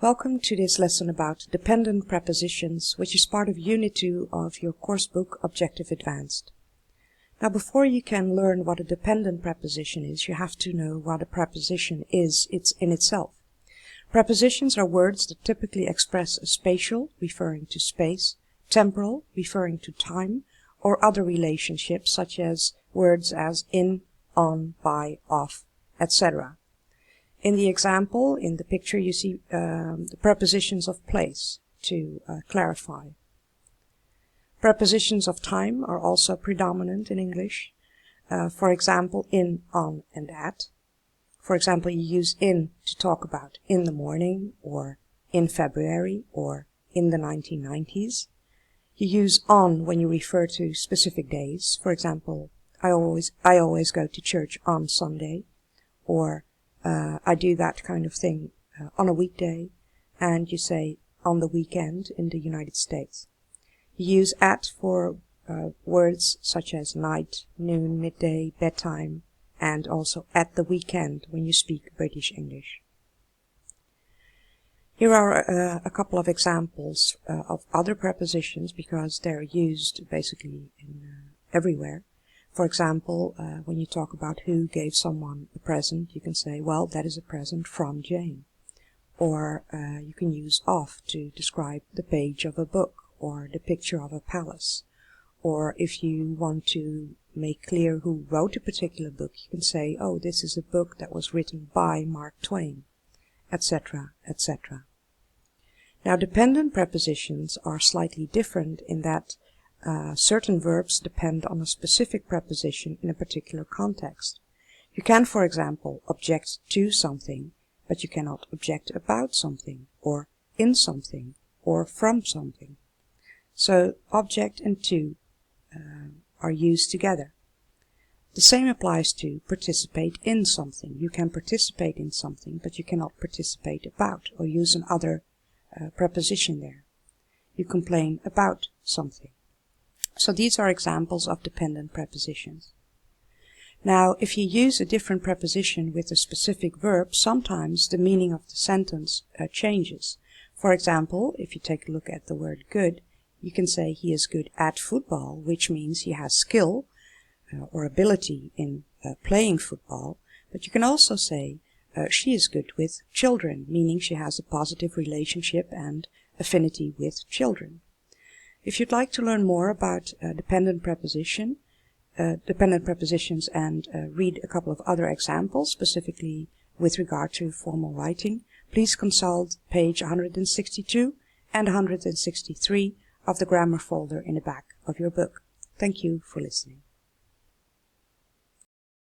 Welcome to this lesson about dependent prepositions, which is part of Unit 2 of your course book Objective Advanced. Now, before you can learn what a dependent preposition is, you have to know what a preposition is in itself. Prepositions are words that typically express a spatial, referring to space, temporal, referring to time, or other relationships such as words as in, on, by, off, etc. In the example, in the picture, you see the prepositions of place to clarify. Prepositions of time are also predominant in English. For example, in, on, and at. For example, you use in to talk about in the morning, or in February, or in the 1990s. You use on when you refer to specific days. For example, I always go to church on Sunday, or I do that kind of thing on a weekday, and you say on the weekend in the United States. You use at for words such as night, noon, midday, bedtime, and also at the weekend when you speak British English. Here are a couple of examples of other prepositions because they're used basically everywhere. For example, when you talk about who gave someone a present, you can say, well, that is a present from Jane. Or you can use of to describe the page of a book or the picture of a palace. Or if you want to make clear who wrote a particular book, you can say, oh, this is a book that was written by Mark Twain, etc., etc. Now, dependent prepositions are slightly different in that certain verbs depend on a specific preposition in a particular context. You can, for example, object to something, but you cannot object about something, or in something, or from something. So object and to are used together. The same applies to participate in something. You can participate in something, but you cannot participate about or use another preposition there. You complain about something. So these are examples of dependent prepositions. Now, if you use a different preposition with a specific verb, sometimes the meaning of the sentence changes. For example, if you take a look at the word good, you can say he is good at football, which means he has skill or ability in playing football. But you can also say she is good with children, meaning she has a positive relationship and affinity with children. If you'd like to learn more about dependent prepositions and read a couple of other examples, specifically with regard to formal writing, please consult page 162 and 163 of the grammar folder in the back of your book. Thank you for listening.